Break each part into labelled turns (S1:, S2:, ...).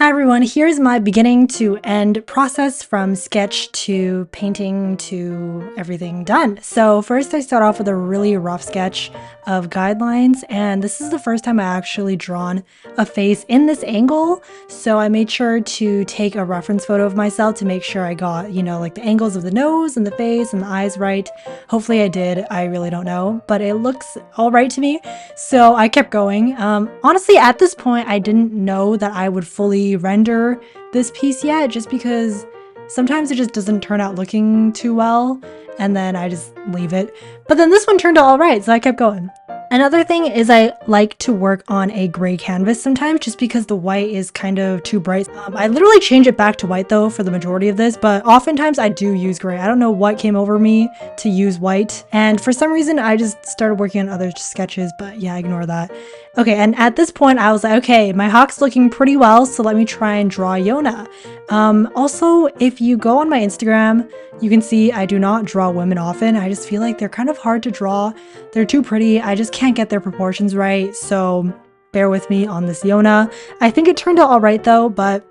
S1: Hi everyone, here's my beginning to end process from sketch to painting to everything done. So first I start off with a really rough sketch of guidelines, and this is the first time I actually drawn a face in this angle. So I made sure to take a reference photo of myself to make sure I got, like the angles of the nose and the face and the eyes right. Hopefully I did, I really don't know, but it looks all right to me. So I kept going. Honestly, at this point, I didn't know that I would fully render this piece yet, just because sometimes it just doesn't turn out looking too well, and then I just leave it. But then this one turned out all right, so I kept going. Another thing is I like to work on a gray canvas sometimes just because the white is kind of too bright. I literally change it back to white though for the majority of this, but oftentimes I do use gray. I don't know what came over me to use white, and for some reason I just started working on other sketches, but yeah, ignore that. Okay, and at this point I was like, okay, my hawk's looking pretty well, so let me try and draw Yona. Also, if you go on my Instagram, you can see I do not draw women often. I just feel like they're kind of hard to draw. They're too pretty. I just can't get their proportions right, so bear with me on this Yona. I think it turned out all right though, but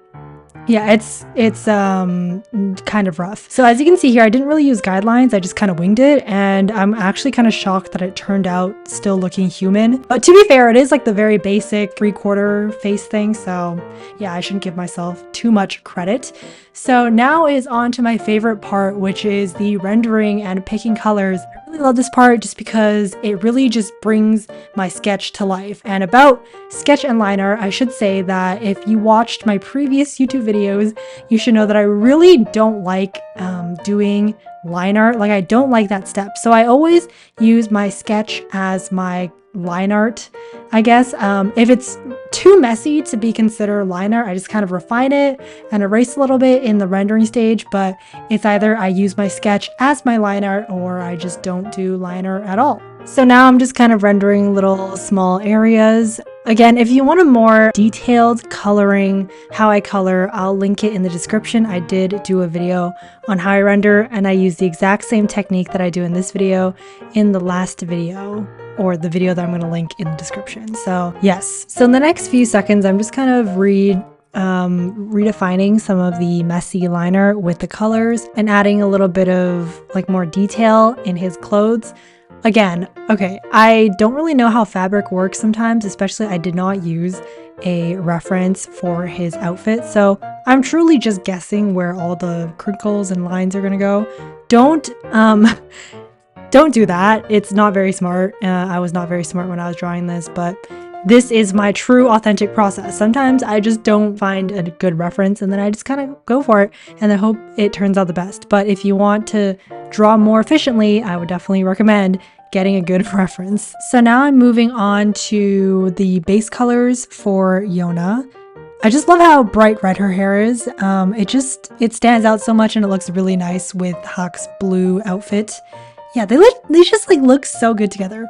S1: yeah, it's kind of rough. So as you can see here, I didn't really use guidelines. I just kind of winged it, and I'm actually kind of shocked that it turned out still looking human. But to be fair, it is like the very basic 3/4 face thing. So yeah, I shouldn't give myself too much credit. So now is on to my favorite part, which is the rendering and picking colors. I really love this part just because it really just brings my sketch to life. And about sketch and liner, I should say that if you watched my previous YouTube videos, you should know that I really don't like doing line art. Like, I don't like that step. So I always use my sketch as my line art, I guess. If it's too messy to be considered line art, I just kind of refine it and erase a little bit in the rendering stage, but it's either I use my sketch as my line art or I just don't do line art at all. So now I'm just kind of rendering little small areas. Again, if you want a more detailed coloring, how I color, I'll link it in the description. I did do a video on how I render, and I use the exact same technique that I do in this video in the last video, or the video that I'm going to link in the description. So yes, so in the next few seconds, I'm just kind of redefining some of the messy liner with the colors and adding a little bit of like more detail in his clothes. Again, okay, I don't really know how fabric works sometimes, especially I did not use a reference for his outfit, so I'm truly just guessing where all the crinkles and lines are gonna go. Don't do that. It's not very smart. I was not very smart when I was drawing this, but this is my true authentic process. Sometimes I just don't find a good reference and then I just kind of go for it and then hope it turns out the best. But if you want to draw more efficiently, I would definitely recommend getting a good reference. So now I'm moving on to the base colors for Yona. I just love how bright red her hair is. It stands out so much and it looks really nice with Huck's blue outfit. Yeah, they just like look so good together.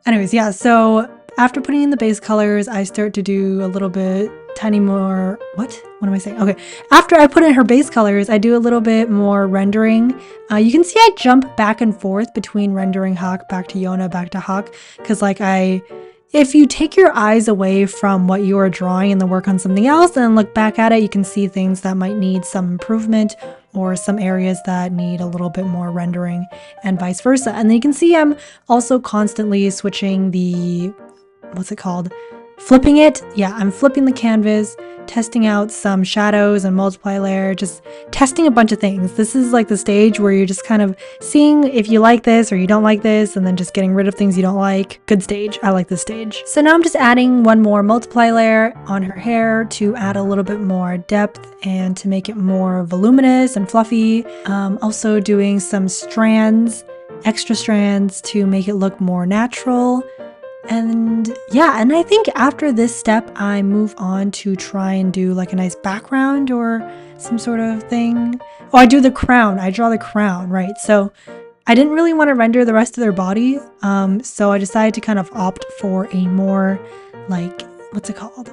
S1: Anyways, yeah, so after putting in the base colors, I start to do a little bit tiny more, what am I saying? Okay, after I put in her base colors, I do a little bit more rendering. You can see I jump back and forth between rendering Huck, back to Yona, back to Huck, because like if you take your eyes away from what you are drawing and then work on something else and then look back at it, you can see things that might need some improvement or some areas that need a little bit more rendering and vice versa. And then you can see I'm also constantly switching the, what's it called? Flipping it. Yeah, I'm flipping the canvas, testing out some shadows and multiply layer, just testing a bunch of things. This is like the stage where you're just kind of seeing if you like this or you don't like this, and then just getting rid of things you don't like. Good stage. I like this stage. So now I'm just adding one more multiply layer on her hair to add a little bit more depth and to make it more voluminous and fluffy. Also doing some strands, extra strands to make it look more natural. And yeah, and I think after this step, I move on to try and do like a nice background or some sort of thing. Oh, I do the crown. I draw the crown, right? So I didn't really want to render the rest of their body. So I decided to kind of opt for a more like, what's it called?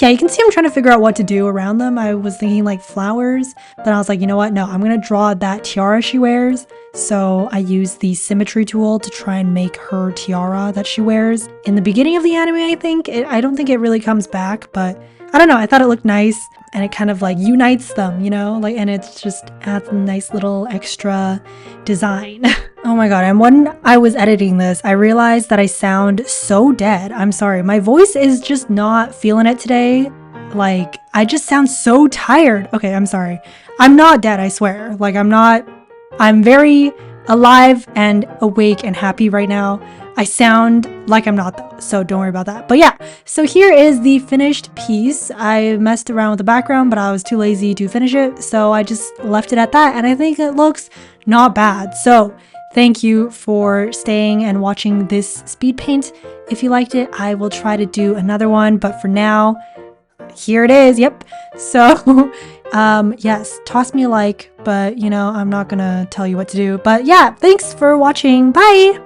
S1: Yeah, you can see I'm trying to figure out what to do around them. I was thinking like flowers, but I was like, you know what? No, I'm going to draw that tiara she wears. So I used the symmetry tool to try and make her tiara that she wears in the beginning of the anime, I think. I don't think it really comes back, but I don't know, I thought it looked nice and it kind of like unites them, you know, like, and it's just adds a nice little extra design. Oh my god, and when I was editing this, I realized that I sound so dead. I'm sorry, my voice is just not feeling it today. Like, I just sound so tired. Okay, I'm sorry. I'm not dead, I swear. Like, I'm very alive and awake and happy right now. I sound like I'm not though, so don't worry about that. But yeah, so here is the finished piece. I messed around with the background, but I was too lazy to finish it, so I just left it at that, and I think it looks not bad. So thank you for staying and watching this speed paint. If you liked it, I will try to do another one, but for now, here it is. Yep. So yes, toss me a like, but you know, I'm not gonna tell you what to do. But yeah, thanks for watching. Bye.